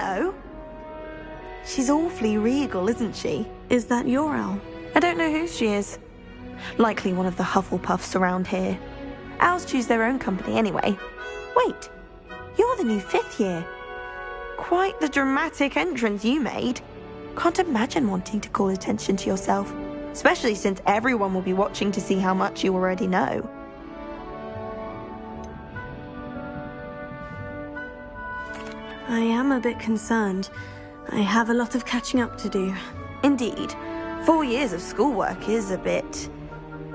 Hello. She's awfully regal, isn't she? Is that your owl? I don't know who she is. Likely one of the Hufflepuffs around here. Owls choose their own company anyway. Wait, you're the new 5th year. Quite the dramatic entrance you made. Can't imagine wanting to call attention to yourself, especially since everyone will be watching to see how much you already know. I am a bit concerned. I have a lot of catching up to do. Indeed, 4 years of schoolwork is a bit...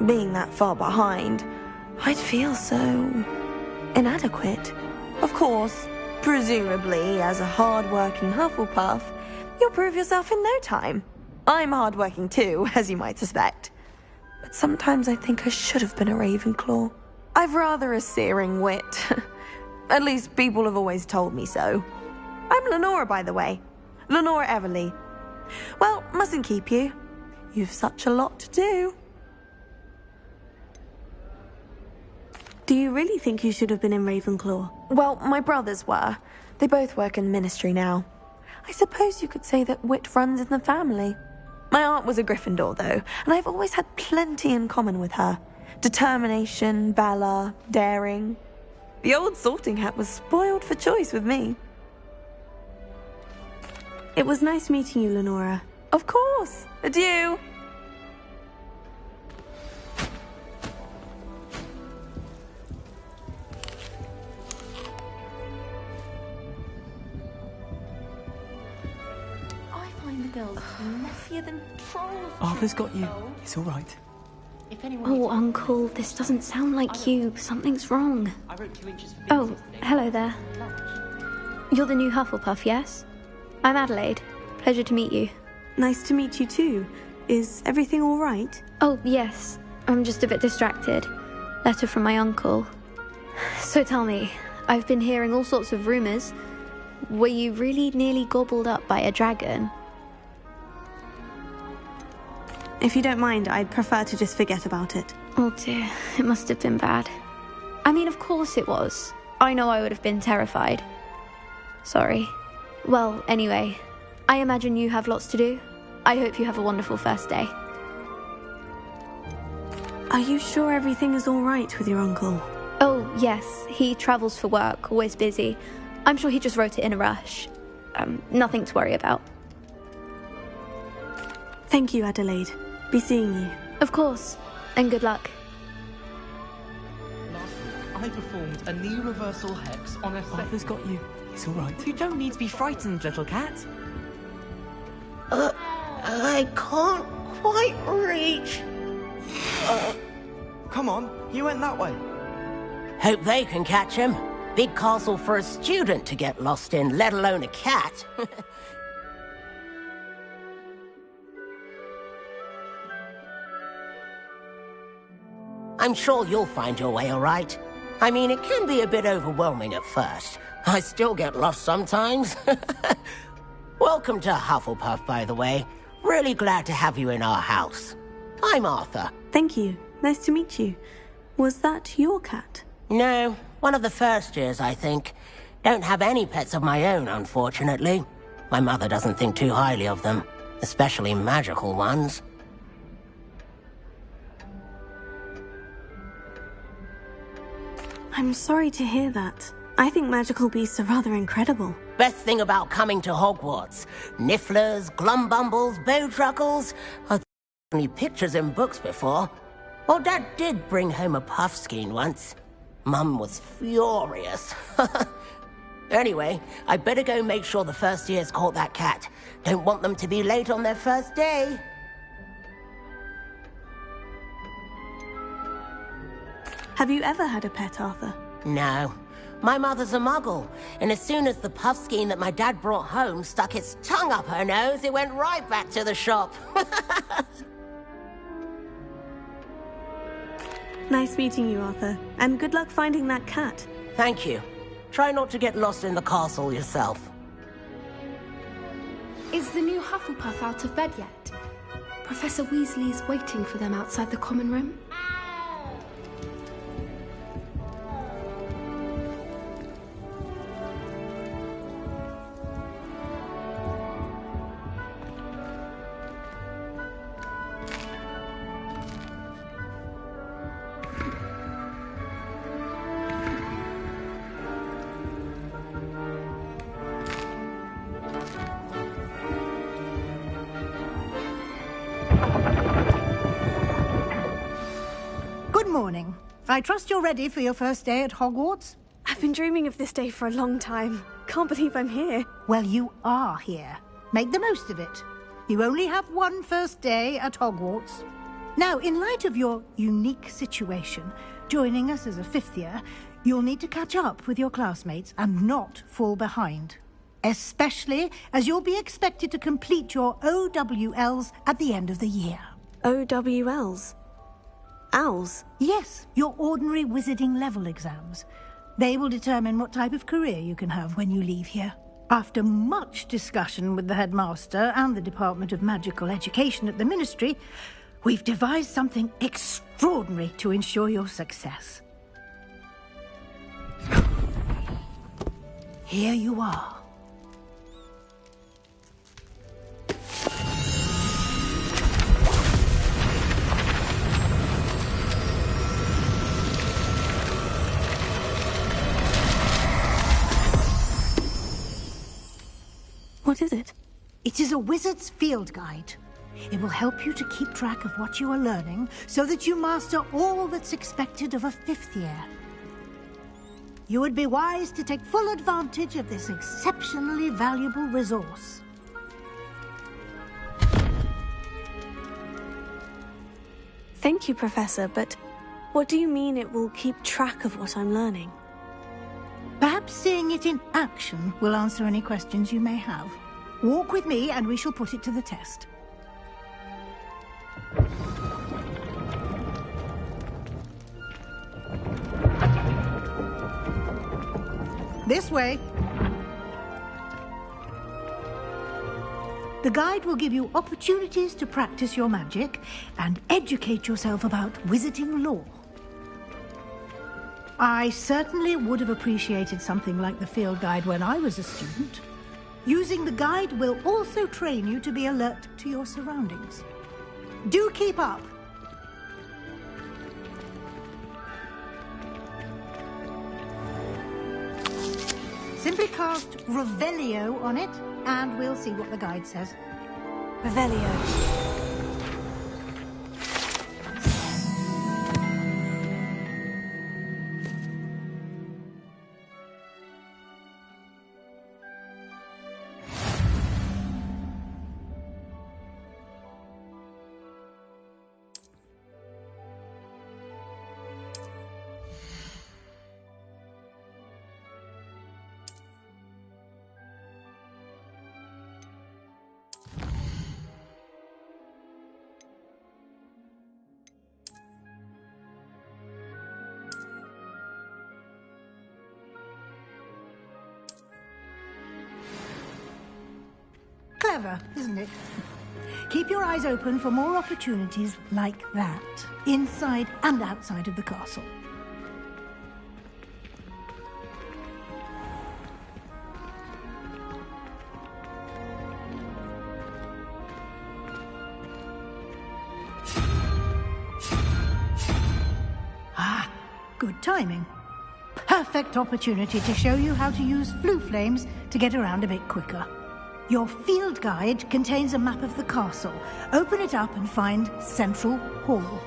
Being that far behind, I'd feel so... inadequate. Of course, presumably, as a hard-working Hufflepuff, you'll prove yourself in no time. I'm hard-working too, as you might suspect. But sometimes I think I should have been a Ravenclaw. I've rather a searing wit. At least people have always told me so. I'm Lenora, by the way. Lenora Everly. Well, mustn't keep you. You've such a lot to do. Do you really think you should have been in Ravenclaw? Well, my brothers were. They both work in ministry now. I suppose you could say that wit runs in the family. My aunt was a Gryffindor, though, and I've always had plenty in common with her. Determination, valor, daring. The old sorting hat was spoiled for choice with me. It was nice meeting you, Lenora. Of course. Adieu. I find the girls messier than trolls. Arthur's got you. It's all right. Oh, Uncle, this doesn't sound like you. Something's wrong. Oh, hello there. You're the new Hufflepuff, yes? I'm Adelaide. Pleasure to meet you. Nice to meet you too. Is everything all right? Oh, yes. I'm just a bit distracted. Letter from my uncle. So tell me, I've been hearing all sorts of rumours. Were you really nearly gobbled up by a dragon? If you don't mind, I'd prefer to just forget about it. Oh dear, it must have been bad. I mean, of course it was. I know I would have been terrified. Sorry. Well, anyway, I imagine you have lots to do. I hope you have a wonderful first day. Are you sure everything is all right with your uncle? Oh, yes. He travels for work, always busy. I'm sure he just wrote it in a rush. Nothing to worry about. Thank you, Adelaide. Be seeing you. Of course. And good luck. Last week, I performed a knee reversal hex on a... Arthur's got you. It's all right. You don't need to be frightened, little cat. I can't quite reach. Come on, you went that way. Hope they can catch him. Big castle for a student to get lost in, let alone a cat. I'm sure you'll find your way all right. I mean, it can be a bit overwhelming at first. I still get lost sometimes. Welcome to Hufflepuff, by the way. Really glad to have you in our house. I'm Arthur. Thank you. Nice to meet you. Was that your cat? No, one of the first years, I think. Don't have any pets of my own, unfortunately. My mother doesn't think too highly of them, especially magical ones. I'm sorry to hear that. I think magical beasts are rather incredible. Best thing about coming to Hogwarts. Nifflers, glumbumbles, bowtruckles. I've seen pictures in books before. Well, Dad did bring home a puffskein once. Mum was furious. Anyway, I better go make sure the first years caught that cat. Don't want them to be late on their first day. Have you ever had a pet, Arthur? No. My mother's a muggle, and as soon as the puffskein that my dad brought home stuck its tongue up her nose, it went right back to the shop. Nice meeting you, Arthur. And good luck finding that cat. Thank you. Try not to get lost in the castle yourself. Is the new Hufflepuff out of bed yet? Professor Weasley's waiting for them outside the common room. I trust you're ready for your first day at Hogwarts? I've been dreaming of this day for a long time. Can't believe I'm here. Well, you are here. Make the most of it. You only have one first day at Hogwarts. Now, in light of your unique situation, joining us as a fifth year, you'll need to catch up with your classmates and not fall behind. Especially as you'll be expected to complete your OWLs at the end of the year. OWLs? Owls? Yes, your ordinary wizarding level exams. They will determine what type of career you can have when you leave here. After much discussion with the headmaster and the Department of Magical Education at the Ministry, we've devised something extraordinary to ensure your success. Here you are. What is it? It is a wizard's field guide. It will help you to keep track of what you are learning so that you master all that's expected of a fifth year. You would be wise to take full advantage of this exceptionally valuable resource. Thank you, Professor, but what do you mean it will keep track of what I'm learning? Perhaps seeing it in action will answer any questions you may have. Walk with me and we shall put it to the test. This way. The guide will give you opportunities to practice your magic and educate yourself about wizarding lore. I certainly would have appreciated something like the field guide when I was a student. Using the guide will also train you to be alert to your surroundings. Do keep up! Simply cast Revelio on it, and we'll see what the guide says. Revelio. Clever, isn't it? Keep your eyes open for more opportunities like that, inside and outside of the castle. Ah, good timing. Perfect opportunity to show you how to use flue flames to get around a bit quicker. Your field guide contains a map of the castle. Open it up and find Central Hall.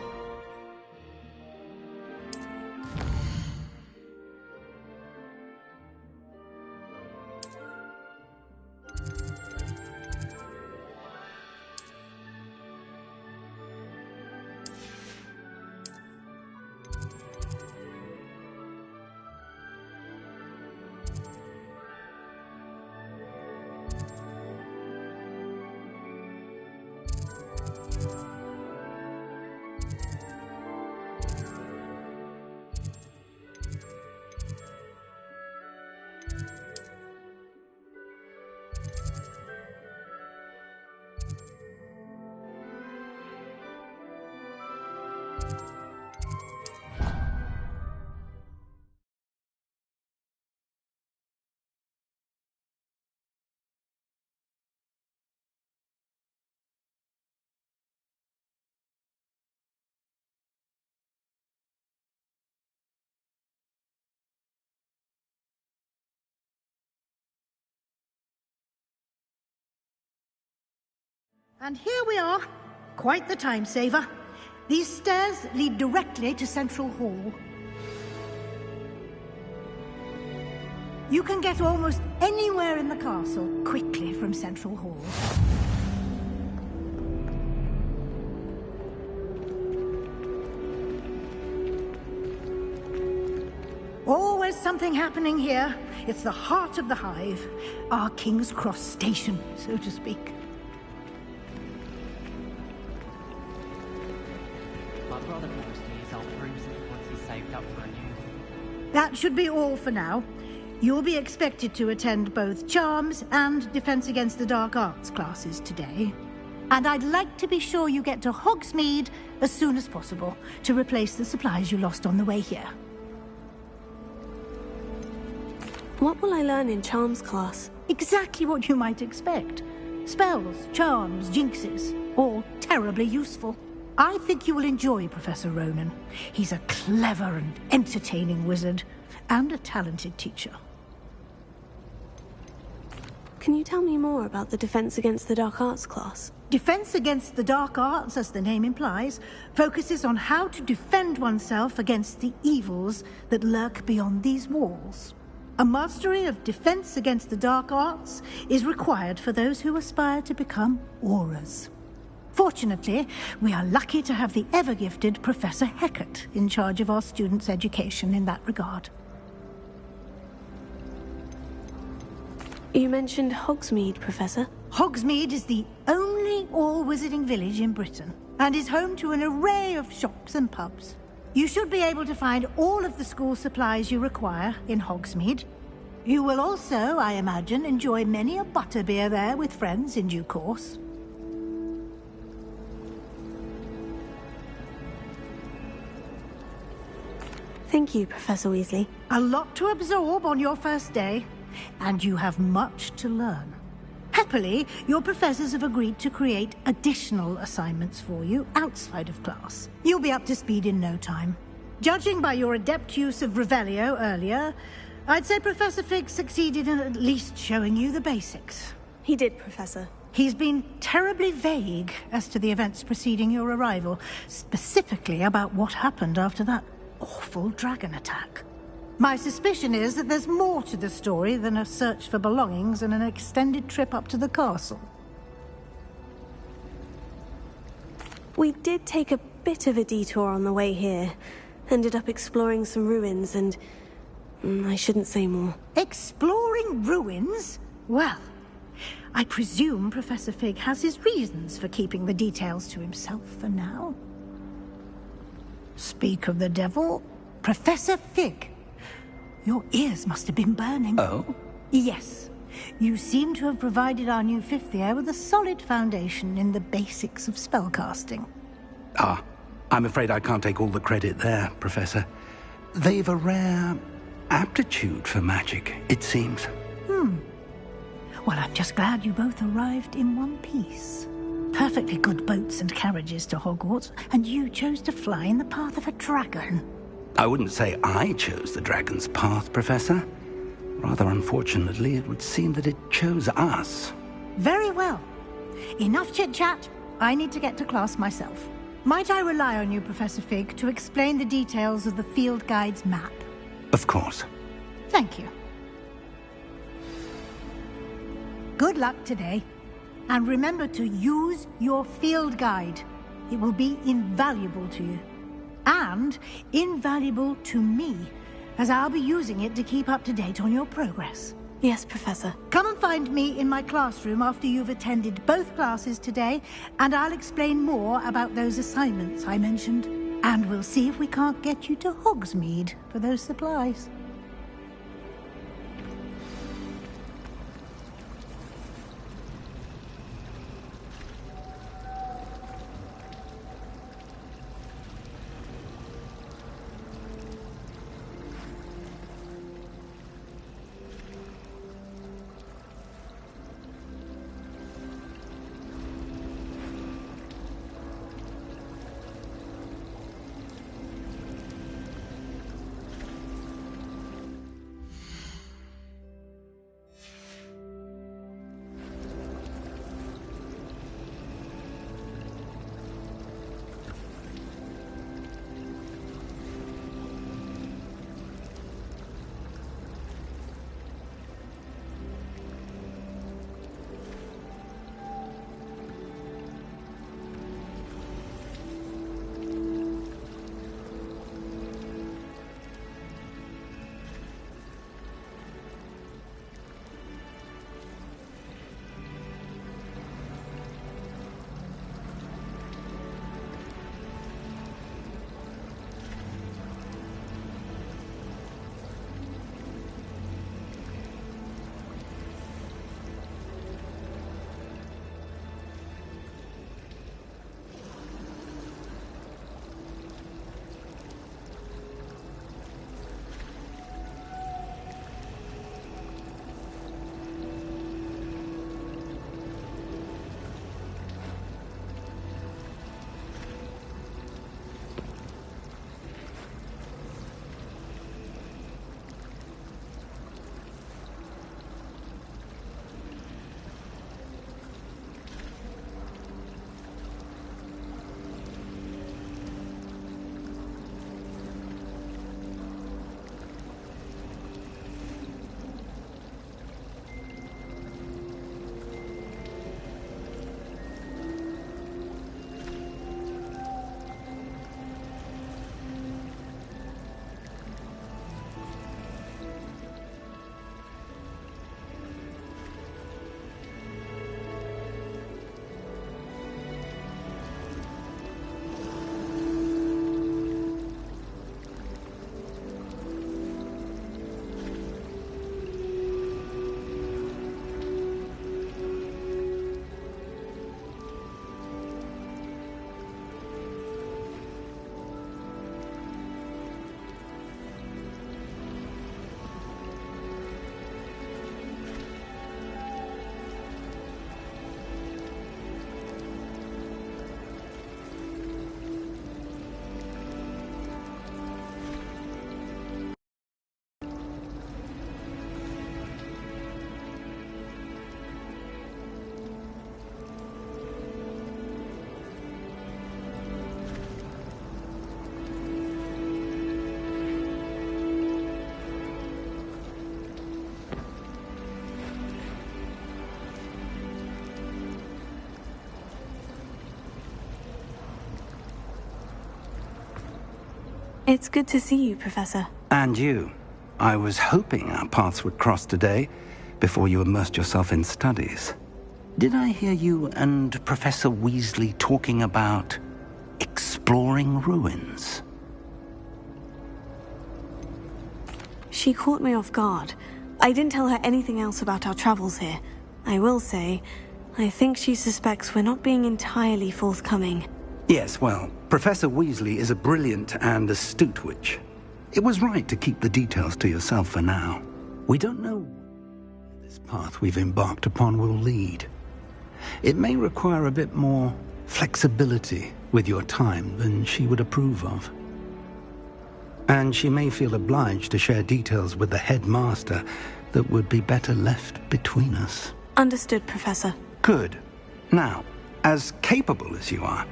And here we are. Quite the time saver. These stairs lead directly to Central Hall. You can get almost anywhere in the castle quickly from Central Hall. Always something happening here. It's the heart of the Hive. Our King's Cross station, so to speak. My brother promised me his old broomstick once he's saved up for a new. That should be all for now. You'll be expected to attend both Charms and Defense Against the Dark Arts classes today. And I'd like to be sure you get to Hogsmeade as soon as possible to replace the supplies you lost on the way here. What will I learn in Charms class? Exactly what you might expect. Spells, charms, jinxes, all terribly useful. I think you will enjoy Professor Ronan. He's a clever and entertaining wizard, and a talented teacher. Can you tell me more about the Defense Against the Dark Arts class? Defense Against the Dark Arts, as the name implies, focuses on how to defend oneself against the evils that lurk beyond these walls. A mastery of Defense Against the Dark Arts is required for those who aspire to become Aurors. Fortunately, we are lucky to have the ever-gifted Professor Hecat in charge of our students' education in that regard. You mentioned Hogsmeade, Professor. Hogsmeade is the only all-wizarding village in Britain, and is home to an array of shops and pubs. You should be able to find all of the school supplies you require in Hogsmeade. You will also, I imagine, enjoy many a butterbeer there with friends in due course. Thank you, Professor Weasley. A lot to absorb on your first day, and you have much to learn. Happily, your professors have agreed to create additional assignments for you outside of class. You'll be up to speed in no time. Judging by your adept use of Revelio earlier, I'd say Professor Fig succeeded in at least showing you the basics. He did, Professor. He's been terribly vague as to the events preceding your arrival, specifically about what happened after that awful dragon attack. My suspicion is that there's more to the story than a search for belongings and an extended trip up to the castle. We did take a bit of a detour on the way here. Ended up exploring some ruins and... I shouldn't say more. Exploring ruins? Well, I presume Professor Fig has his reasons for keeping the details to himself for now. Speak of the devil, Professor Fig. Your ears must have been burning. Oh? Yes. You seem to have provided our new fifth year with a solid foundation in the basics of spellcasting. Ah, I'm afraid I can't take all the credit there, Professor. They've a rare aptitude for magic, it seems. Well, I'm just glad you both arrived in one piece. Perfectly good boats and carriages to Hogwarts, and you chose to fly in the path of a dragon. I wouldn't say I chose the dragon's path, Professor. Rather unfortunately, it would seem that it chose us. Very well. Enough chit-chat. I need to get to class myself. Might I rely on you, Professor Fig, to explain the details of the field guide's map? Of course. Thank you. Good luck today. And remember to use your field guide. It will be invaluable to you. And invaluable to me, as I'll be using it to keep up to date on your progress. Yes, Professor. Come and find me in my classroom after you've attended both classes today, and I'll explain more about those assignments I mentioned. And we'll see if we can't get you to Hogsmeade for those supplies. It's good to see you, Professor. And you. I was hoping our paths would cross today, before you immersed yourself in studies. Did I hear you and Professor Weasley talking about exploring ruins? She caught me off guard. I didn't tell her anything else about our travels here. I will say, I think she suspects we're not being entirely forthcoming. Yes, well, Professor Weasley is a brilliant and astute witch. It was right to keep the details to yourself for now. We don't know where this path we've embarked upon will lead. It may require a bit more flexibility with your time than she would approve of. And she may feel obliged to share details with the headmaster that would be better left between us. Understood, Professor. Good. Now, as capable as you are,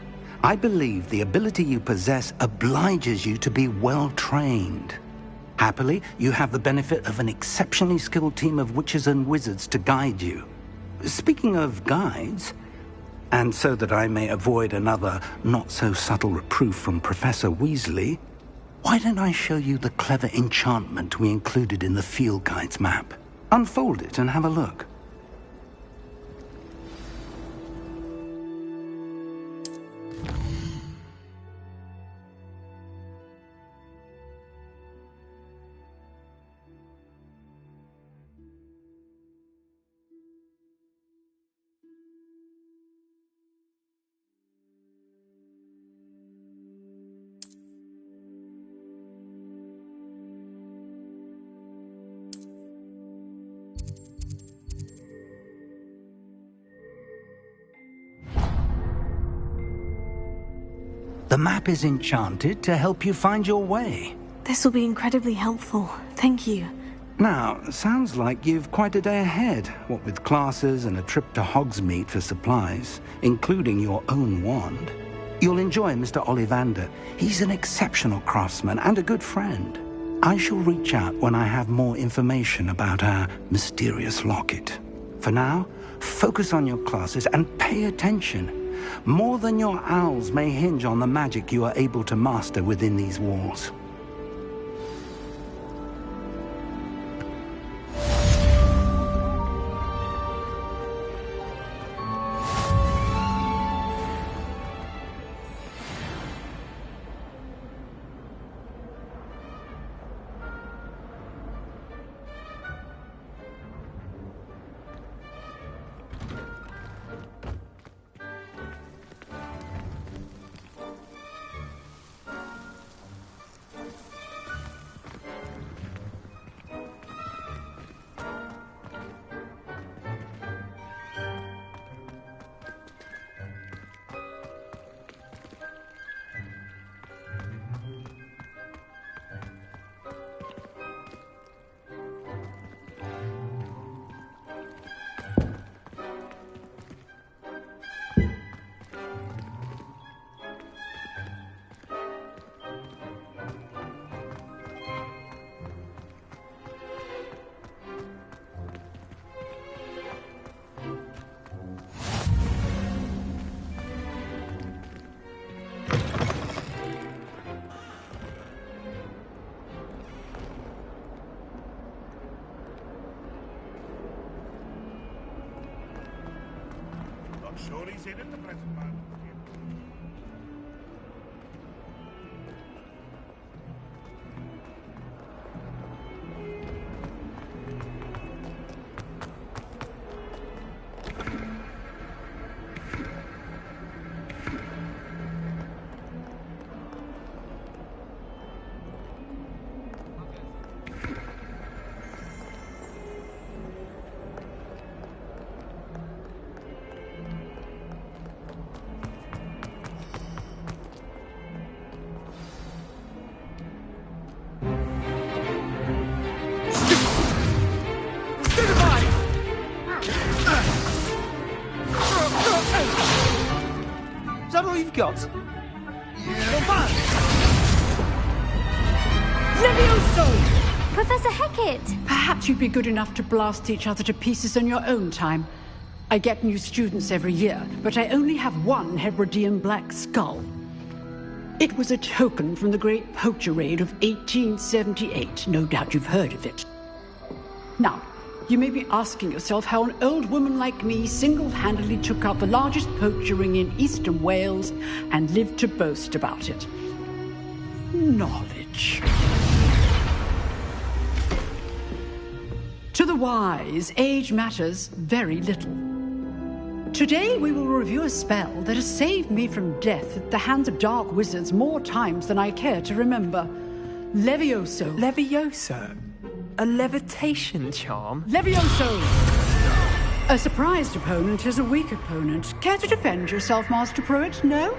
I believe the ability you possess obliges you to be well-trained. Happily, you have the benefit of an exceptionally skilled team of witches and wizards to guide you. Speaking of guides, and so that I may avoid another not-so-subtle reproof from Professor Weasley, why don't I show you the clever enchantment we included in the field guide's map? Unfold it and have a look. The map is enchanted to help you find your way. This will be incredibly helpful. Thank you. Now, sounds like you've quite a day ahead, what with classes and a trip to Hogsmeade for supplies, including your own wand. You'll enjoy Mr. Ollivander. He's an exceptional craftsman and a good friend. I shall reach out when I have more information about our mysterious locket. For now, focus on your classes and pay attention. More than your owls may hinge on the magic you are able to master within these walls. Sure he's in at the present moment. Is that all you've got? Levioso! Professor Hecat! Perhaps you'd be good enough to blast each other to pieces on your own time. I get new students every year, but I only have one Hebridean black skull. It was a token from the Great Poacher Raid of 1878. No doubt you've heard of it. Now, you may be asking yourself how an old woman like me single-handedly took out the largest poacher ring in eastern Wales and lived to boast about it. Knowledge. To the wise, age matters very little. Today we will review a spell that has saved me from death at the hands of dark wizards more times than I care to remember. Levioso. Levioso? A levitation charm? Levioso! A surprised opponent is a weak opponent. Care to defend yourself, Master Pruitt? No?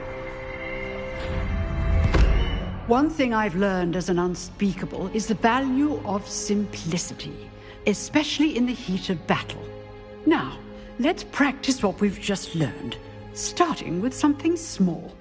One thing I've learned as an unspeakable is the value of simplicity, especially in the heat of battle. Now, let's practice what we've just learned, starting with something small.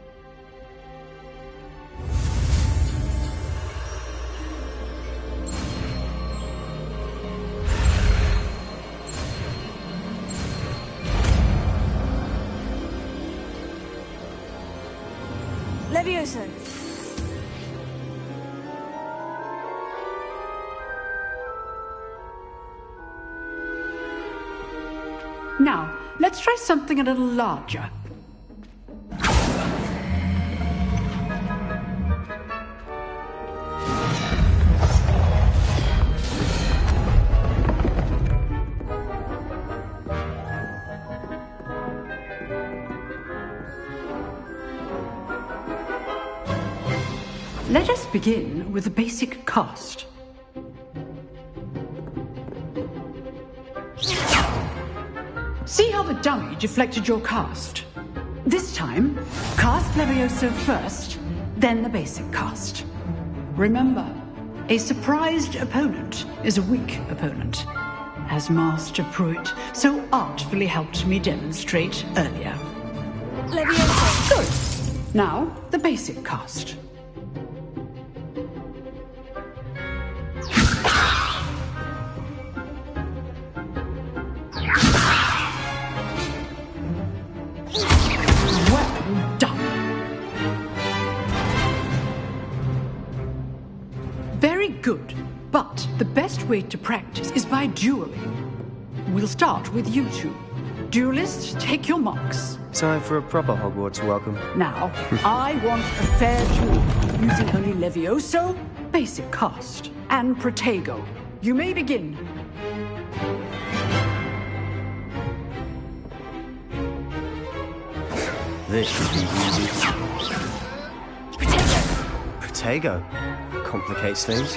Levioso. Now, let's try something a little larger. Let us begin with the basic cast. See how the dummy deflected your cast? This time, cast Levioso first, then the basic cast. Remember, a surprised opponent is a weak opponent, as Master Pruitt so artfully helped me demonstrate earlier. Levioso. Good. Now, the basic cast. Good, but the best way to practice is by dueling. We'll start with you two. Duelists, take your marks. Time for a proper Hogwarts welcome. Now, I want a fair duel, using only Levioso, basic cast, and Protego. You may begin. This should be easy. Protego. Protego? Complicates things.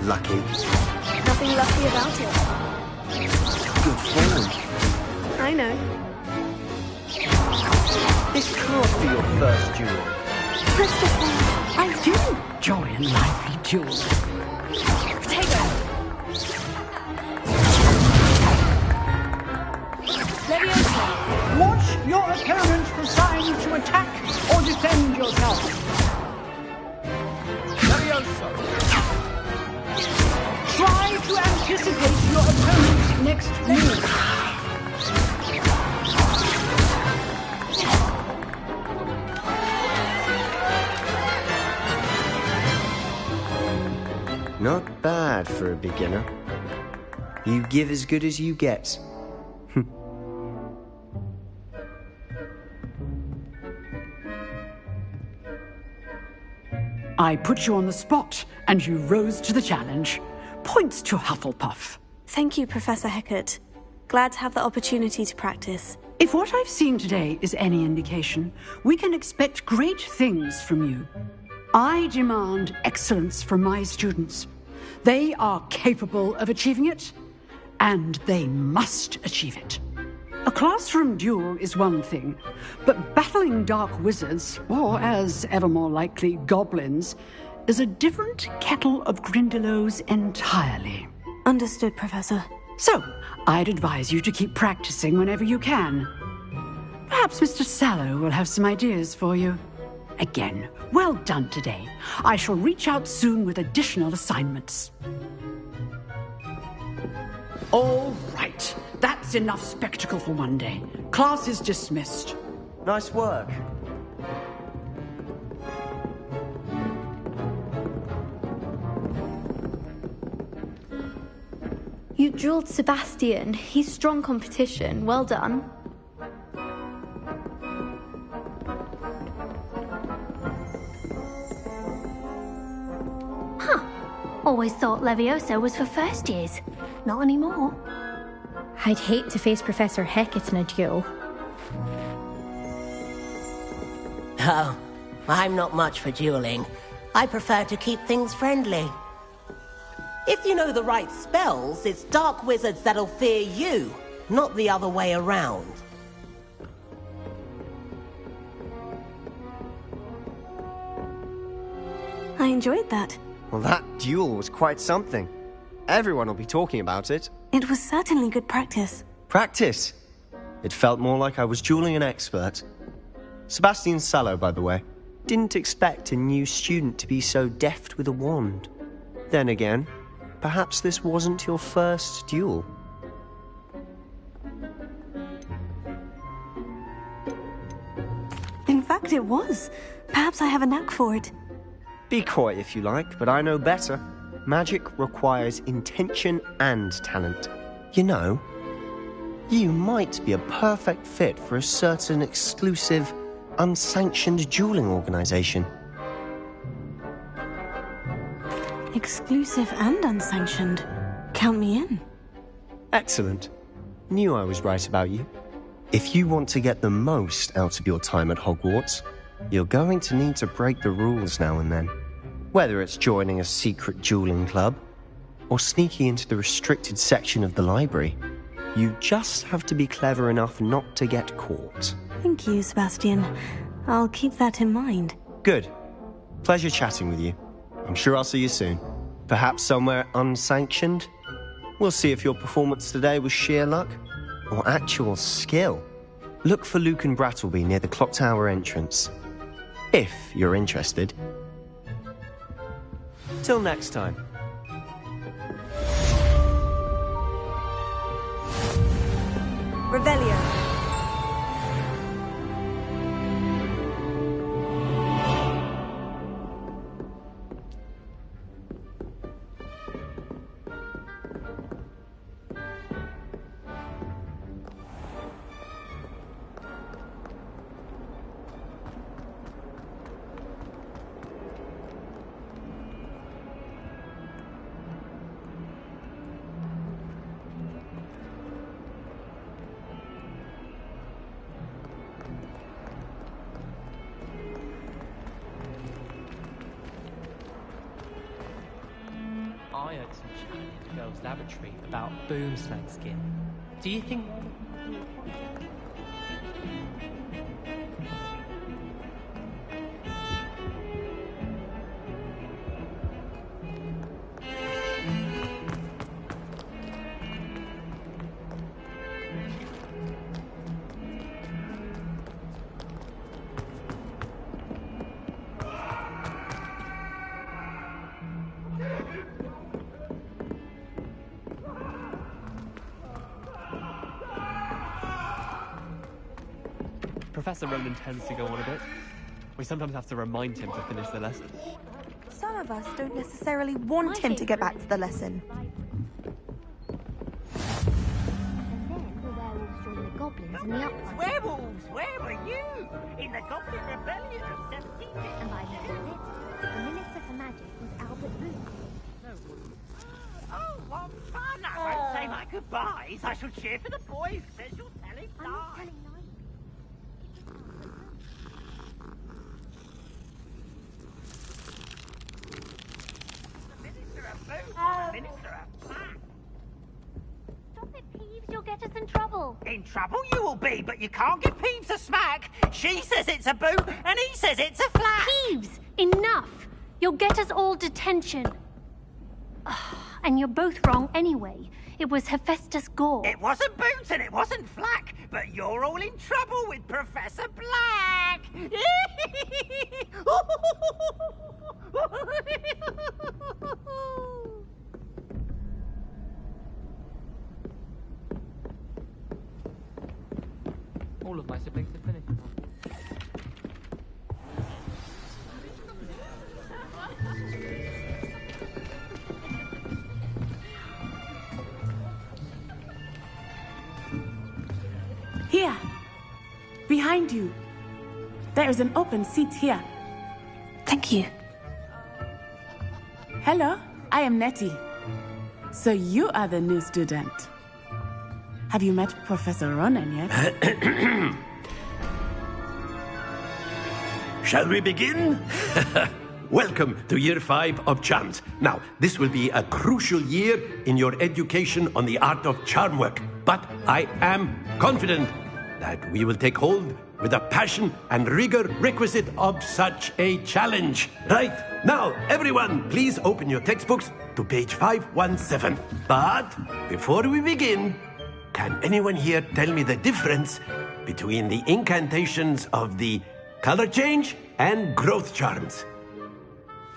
Lucky. Nothing lucky about it. Good form. I know. This can't be your first duel. Christopher, I do enjoy a lively duel. Protego. Levioso. Watch your opponent for signs to attack or defend yourself. Levioso. Try to anticipate your opponent's next move. Not bad for a beginner. You give as good as you get. I put you on the spot, and you rose to the challenge. Points to Hufflepuff. Thank you, Professor Hecat. Glad to have the opportunity to practice. If what I've seen today is any indication, we can expect great things from you. I demand excellence from my students. They are capable of achieving it, and they must achieve it. A classroom duel is one thing, but battling dark wizards, or as ever more likely, goblins, is a different kettle of Grindylows entirely. Understood, Professor. So, I'd advise you to keep practicing whenever you can. Perhaps Mr. Sallow will have some ideas for you. Again, well done today. I shall reach out soon with additional assignments. All right. That's enough spectacle for one day. Class is dismissed. Nice work. You drilled Sebastian. He's strong competition. Well done. Always thought Levioso was for first years. Not anymore. I'd hate to face Professor Hecat in a duel. Oh, I'm not much for dueling. I prefer to keep things friendly. If you know the right spells, it's dark wizards that'll fear you, not the other way around. I enjoyed that. Well, that duel was quite something. Everyone will be talking about it. It was certainly good practice. Practice? It felt more like I was dueling an expert. Sebastian Sallow, by the way. Didn't expect a new student to be so deft with a wand. Then again, perhaps this wasn't your first duel. In fact, it was. Perhaps I have a knack for it. Be coy if you like, but I know better. Magic requires intention and talent. You know, you might be a perfect fit for a certain exclusive, unsanctioned dueling organization. Exclusive and unsanctioned. Count me in. Excellent. Knew I was right about you. If you want to get the most out of your time at Hogwarts, you're going to need to break the rules now and then. Whether it's joining a secret dueling club, or sneaking into the restricted section of the library, you just have to be clever enough not to get caught. Thank you, Sebastian. I'll keep that in mind. Good. Pleasure chatting with you. I'm sure I'll see you soon. Perhaps somewhere unsanctioned? We'll see if your performance today was sheer luck, or actual skill. Look for Luke and Brattleby near the clock tower entrance. If you're interested. Till next time. Revelio. I heard some chat in the girls' lavatory about boomslang skin. Do you think... Professor Roland tends to go on a bit. We sometimes have to remind him to finish the lesson. Some of us don't necessarily want him to get back to the lesson. Werewolves, where were you? In the Goblin Rebellion of 17... And by the end of it, the Minister for Magic was Albert Booth. Oh, what fun! I won't say my goodbyes. I shall cheer for the boy who says you'll tell him lies. Minister of Black. Stop it, Peeves. You'll get us in trouble. In trouble you will be, but you can't give Peeves a smack. She says it's a boo, and he says it's a flat. Peeves, enough. You're You'll get us all detention. And you're both wrong anyway. It was Hephaestus Gore. It wasn't Boots and it wasn't Flack, but you're all in trouble with Professor Black. All of my siblings have finished. Here! Behind you! There is an open seat here. Thank you. Hello, I am Nettie. So you are the new student. Have you met Professor Ronan yet? Shall we begin? Welcome to Year 5 of Charms. Now, this will be a crucial year in your education on the art of charm work. But I am confident that we will take hold with the passion and rigor requisite of such a challenge. Right, now, everyone, please open your textbooks to page 517. But before we begin, can anyone here tell me the difference between the incantations of the color change and growth charms?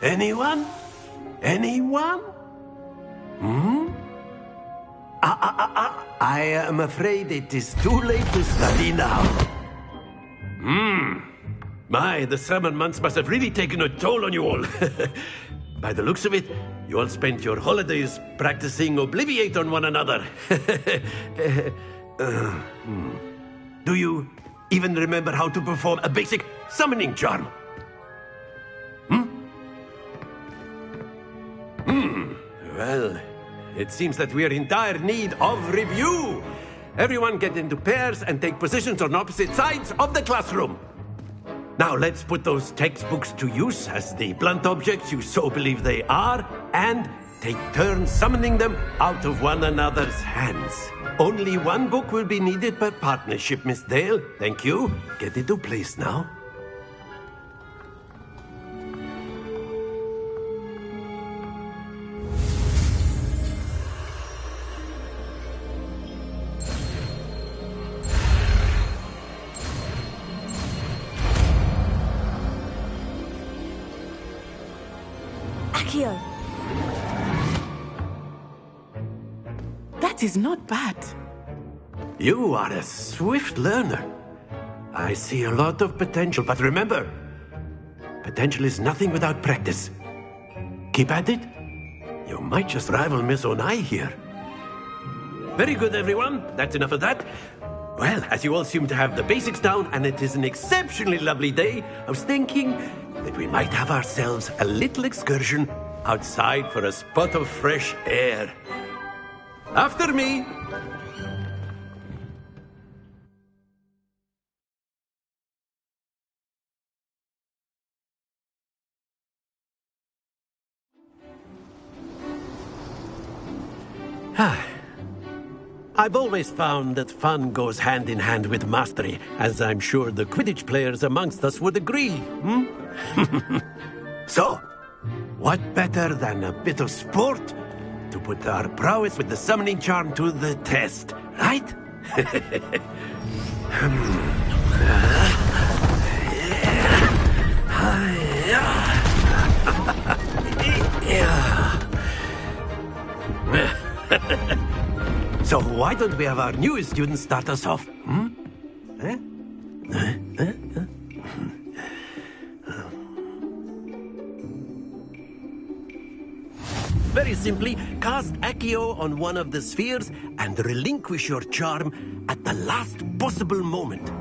Anyone? Anyone? I am afraid it is too late to study now. My, the summer months must have really taken a toll on you all. By the looks of it, you all spent your holidays practicing Obliviate on one another. Do you even remember how to perform a basic summoning charm? Well, it seems that we are in dire need of review. Everyone get into pairs and take positions on opposite sides of the classroom. Now let's put those textbooks to use as the blunt objects you so believe they are, and take turns summoning them out of one another's hands. Only one book will be needed per partnership, Miss Dale. Thank you. Get into place now. Akio! That is not bad. You are a swift learner. I see a lot of potential, but remember, potential is nothing without practice. Keep at it. You might just rival Miss Onai here. Very good, everyone. That's enough of that. Well, as you all seem to have the basics down, and it is an exceptionally lovely day, I was thinking that we might have ourselves a little excursion outside for a spot of fresh air. After me. I've always found that fun goes hand in hand with mastery, as I'm sure the Quidditch players amongst us would agree. So, what better than a bit of sport to put our prowess with the summoning charm to the test, right? So why don't we have our newest student start us off? Very simply, cast Accio on one of the spheres and relinquish your charm at the last possible moment.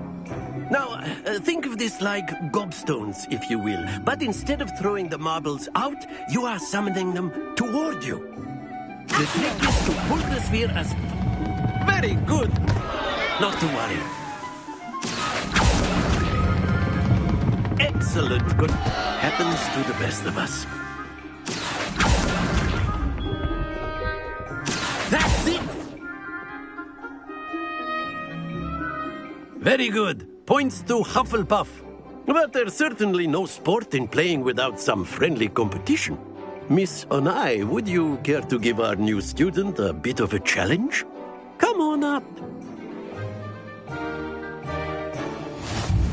Now, think of this like gobstones, if you will. But instead of throwing the marbles out, you are summoning them toward you. The trick is to pull the sphere as... Very good! Not to worry. Excellent. Good. Happens to the best of us. That's it! Very good. Points to Hufflepuff. But there's certainly no sport in playing without some friendly competition. Miss Onai, would you care to give our new student a bit of a challenge? Come on up.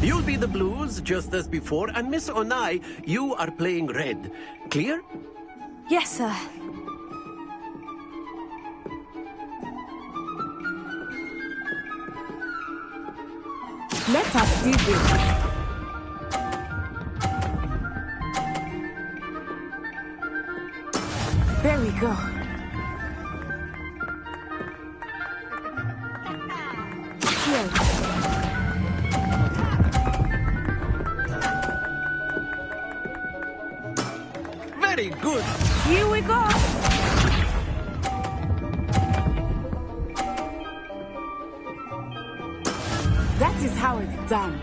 You'll be the blues, just as before, and Miss Onai, you are playing red. Clear? Yes, sir. Let us see this. There we go. Here. Very good. Here we go. That is how it's done.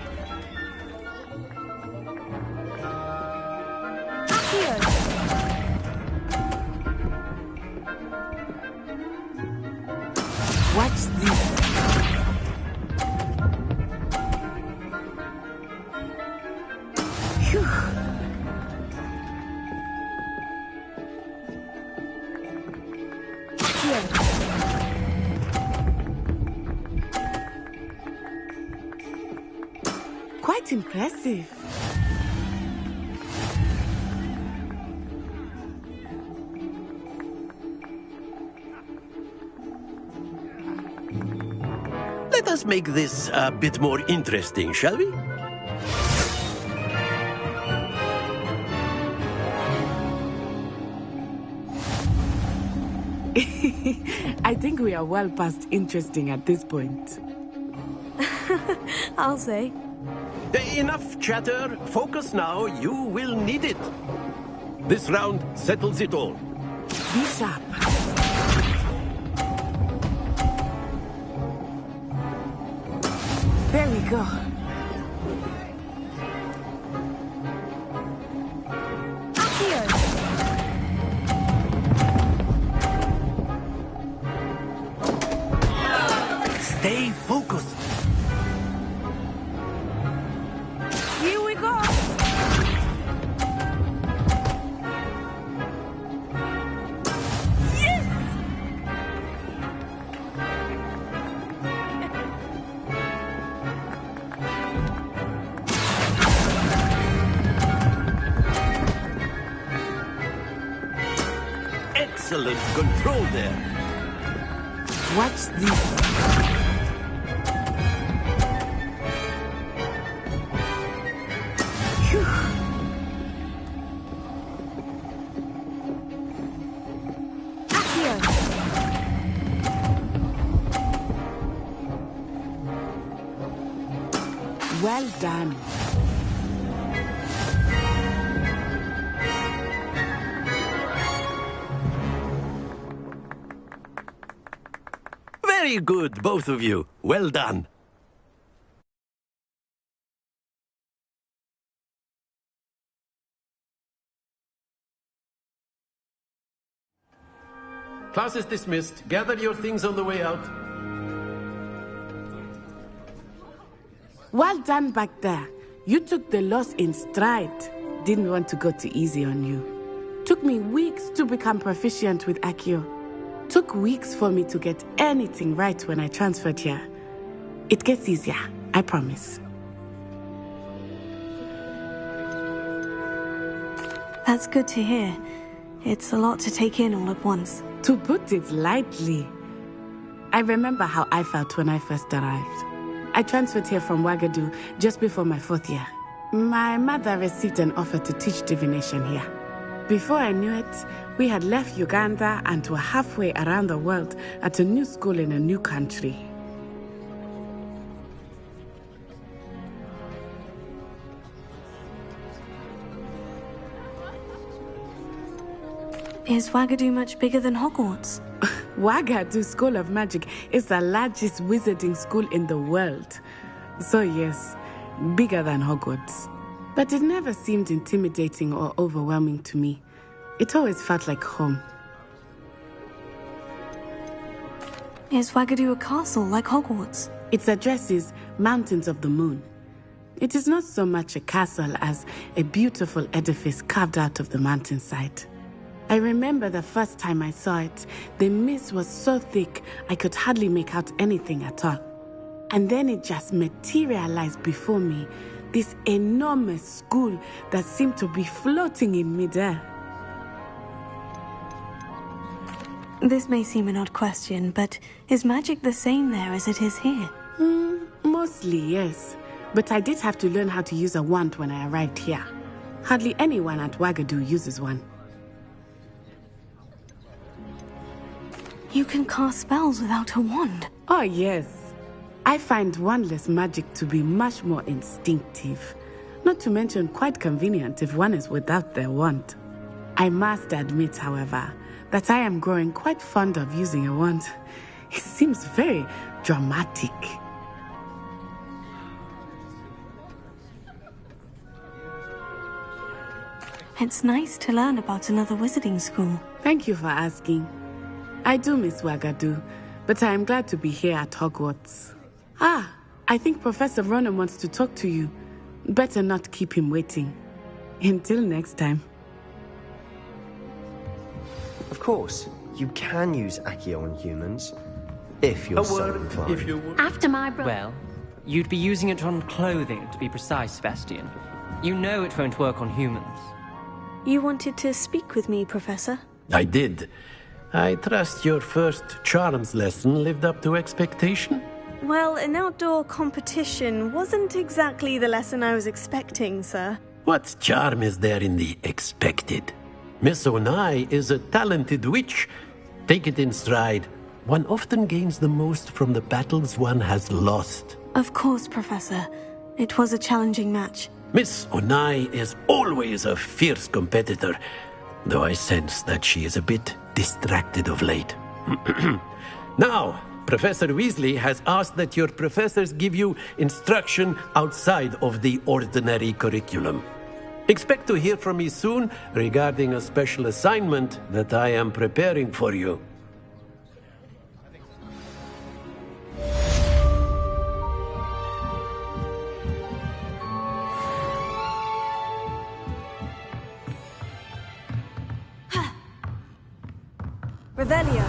Here. Watch this. Phew. Here. Quite impressive. Let us make this a bit more interesting, shall we? I think we are well past interesting at this point. I'll say. Enough chatter. Focus now. You will need it. This round settles it all. Be sharp. There we go. Here. Stay focused. Here we go. Yes! Excellent control there. Watch this. Well done. Very good, both of you. Well done. Class is dismissed. Gather your things on the way out. Well done back there. You took the loss in stride. Didn't want to go too easy on you. Took me weeks to become proficient with Accio. Took weeks for me to get anything right when I transferred here. It gets easier, I promise. That's good to hear. It's a lot to take in all at once. To put it lightly, I remember how I felt when I first arrived. I transferred here from Wagadu just before my 4th year. My mother received an offer to teach divination here. Before I knew it, we had left Uganda and were halfway around the world at a new school in a new country. Is Wagadu much bigger than Hogwarts? Wagadu School of Magic is the largest wizarding school in the world. So yes, bigger than Hogwarts. But it never seemed intimidating or overwhelming to me. It always felt like home. Is Wagadu a castle like Hogwarts? Its address is Mountains of the Moon. It is not so much a castle as a beautiful edifice carved out of the mountainside. I remember the first time I saw it, the mist was so thick I could hardly make out anything at all. And then it just materialized before me, this enormous school that seemed to be floating in midair. This may seem an odd question, but is magic the same there as it is here? Mostly, yes. But I did have to learn how to use a wand when I arrived here. Hardly anyone at Wagadu uses one. You can cast spells without a wand? Oh, yes. I find wandless magic to be much more instinctive. Not to mention quite convenient if one is without their wand. I must admit, however, that I am growing quite fond of using a wand. It seems very dramatic. It's nice to learn about another wizarding school. Thank you for asking. I do miss Wagadu, but I am glad to be here at Hogwarts. I think Professor Ronan wants to talk to you. Better not keep him waiting. Until next time. Of course, you can use Accio on humans, if you're so inclined. After my brother. Well, you'd be using it on clothing, to be precise, Sebastian. You know it won't work on humans. You wanted to speak with me, Professor? I did. I trust your first charms lesson lived up to expectation? Well, an outdoor competition wasn't exactly the lesson I was expecting, sir. What charm is there in the expected? Miss Onai is a talented witch. Take it in stride. One often gains the most from the battles one has lost. Of course, Professor. It was a challenging match. Miss Onai is always a fierce competitor, though I sense that she is a bit distracted of late. Now, Professor Weasley has asked that your professors give you instruction outside of the ordinary curriculum. Expect to hear from me soon regarding a special assignment that I am preparing for you. Revelio.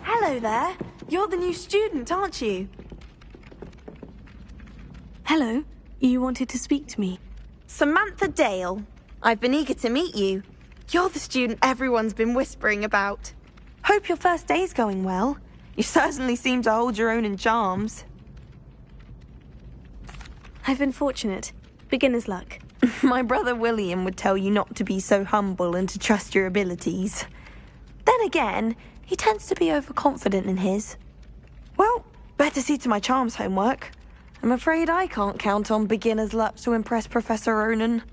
Hello there. You're the new student, aren't you? Hello. You wanted to speak to me? Samantha Dale. I've been eager to meet you. You're the student everyone's been whispering about. Hope your first day's going well. You certainly seem to hold your own in charms. I've been fortunate. Beginner's luck. My brother William would tell you not to be so humble and to trust your abilities. Then again, he tends to be overconfident in his. Well, better see to my charms homework. I'm afraid I can't count on beginner's luck to impress Professor Ronan.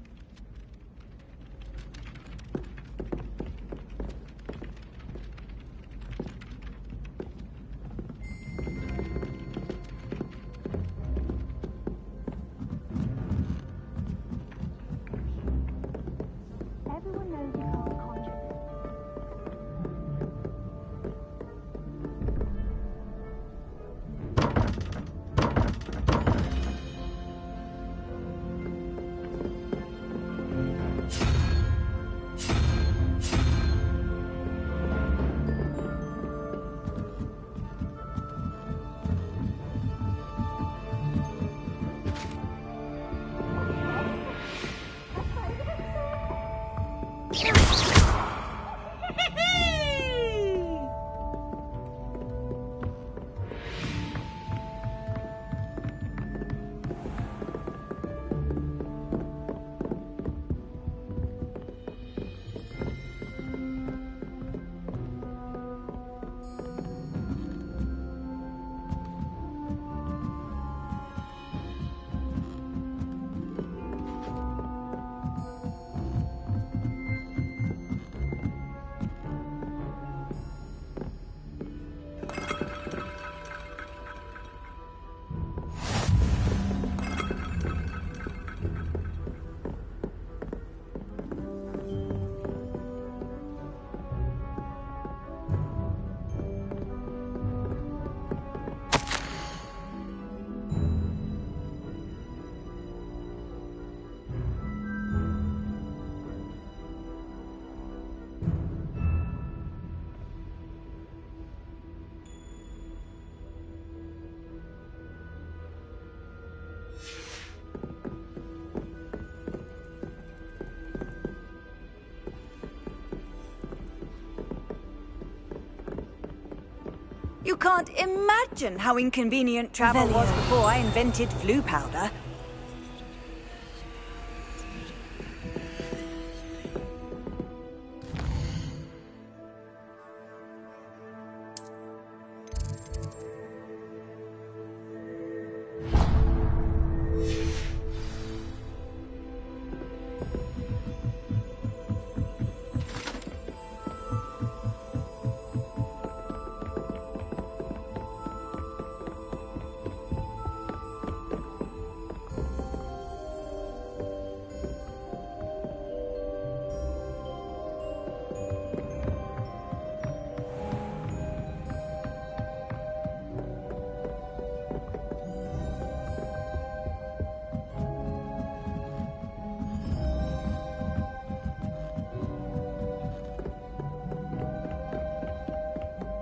can't imagine how inconvenient travel was before I invented flu powder.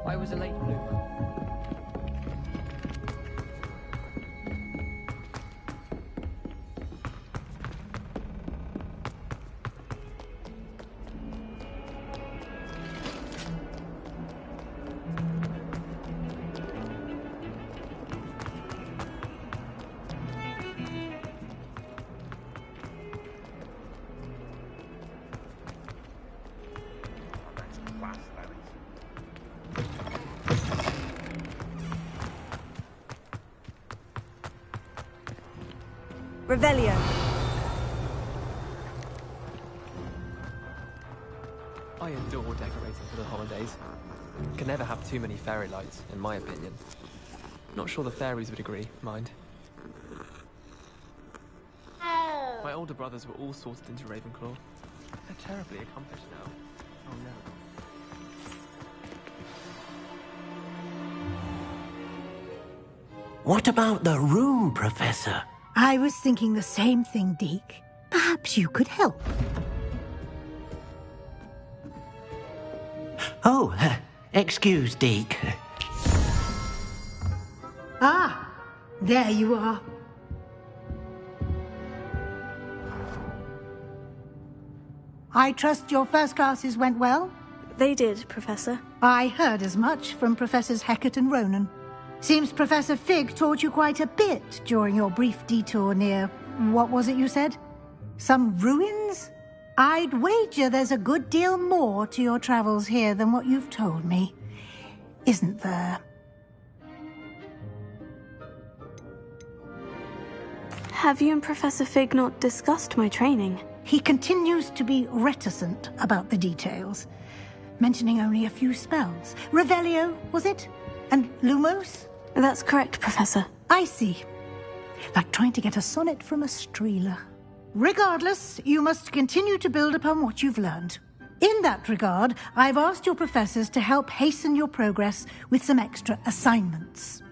I was a late bloomer. Revelio. I adore decorating for the holidays. Can never have too many fairy lights, in my opinion. Not sure the fairies would agree, mind. My older brothers were all sorted into Ravenclaw. They're terribly accomplished now. Oh no. What about the room, Professor? I was thinking the same thing, Deke. Perhaps you could help. Oh, excuse, Deke. Ah, there you are. I trust your first classes went well? They did, Professor. I heard as much from Professors Hecat and Ronan. Seems Professor Fig taught you quite a bit during your brief detour near... what was it you said? Some ruins? I'd wager there's a good deal more to your travels here than what you've told me. Isn't there? Have you and Professor Fig not discussed my training? He continues to be reticent about the details, mentioning only a few spells. Revelio, was it? And Lumos? That's correct, Professor. I see. Like trying to get a sonnet from a streeler. Regardless, you must continue to build upon what you've learned. In that regard, I've asked your professors to help hasten your progress with some extra assignments.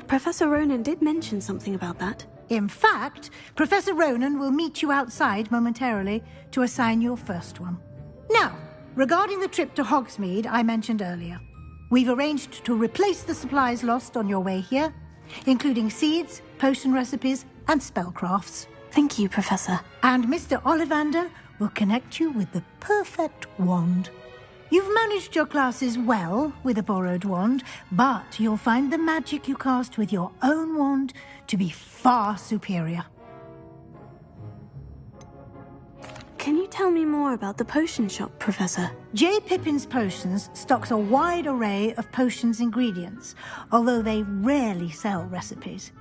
Professor Ronan did mention something about that. In fact, Professor Ronan will meet you outside momentarily to assign your first one. Now, regarding the trip to Hogsmeade I mentioned earlier, we've arranged to replace the supplies lost on your way here, including seeds, potion recipes, and spellcrafts. Thank you, Professor. And Mr. Ollivander will connect you with the perfect wand. You've managed your classes well with a borrowed wand, but you'll find the magic you cast with your own wand to be far superior. Can you tell me more about the potion shop, Professor? J. Pippin's Potions stocks a wide array of potions ingredients, although they rarely sell recipes.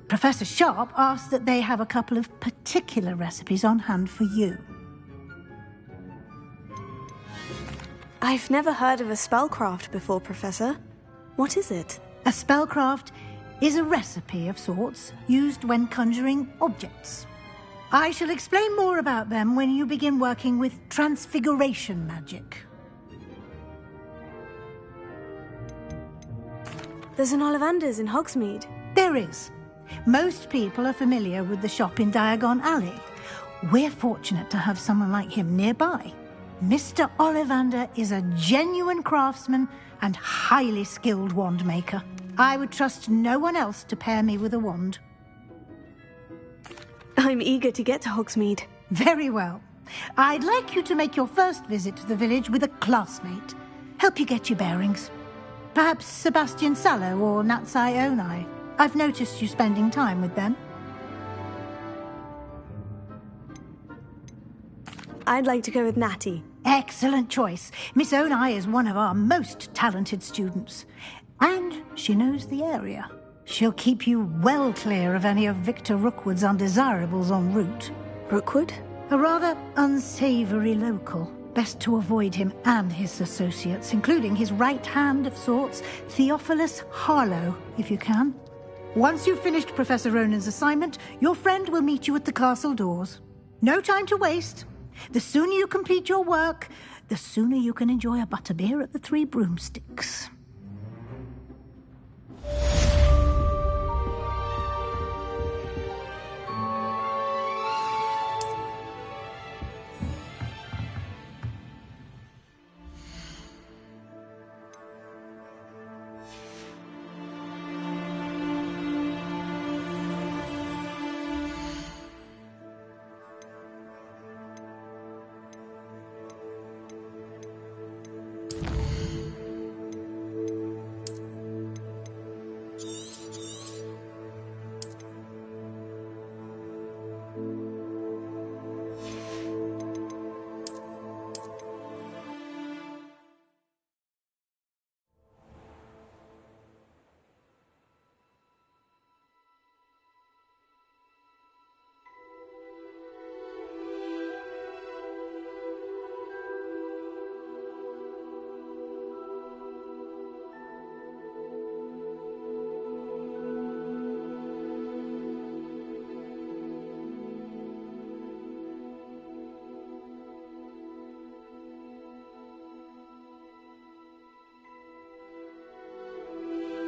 Professor Sharp asked that they have a couple of particular recipes on hand for you. I've never heard of a spellcraft before, Professor. What is it? A spellcraft is a recipe of sorts used when conjuring objects. I shall explain more about them when you begin working with transfiguration magic. There's an Ollivander's in Hogsmeade. There is. Most people are familiar with the shop in Diagon Alley. We're fortunate to have someone like him nearby. Mr. Ollivander is a genuine craftsman and highly skilled wand maker. I would trust no one else to pair me with a wand. I'm eager to get to Hogsmeade. Very well. I'd like you to make your first visit to the village with a classmate. Help you get your bearings. Perhaps Sebastian Sallow or Natsai Onai. I've noticed you spending time with them. I'd like to go with Natty. Excellent choice. Miss Onai is one of our most talented students. And she knows the area. She'll keep you well clear of any of Victor Rookwood's undesirables en route. Rookwood? A rather unsavory local. Best to avoid him and his associates, including his right hand of sorts, Theophilus Harlow, if you can. Once you've finished Professor Ronan's assignment, your friend will meet you at the castle doors. No time to waste. The sooner you complete your work, the sooner you can enjoy a butterbeer at the Three Broomsticks.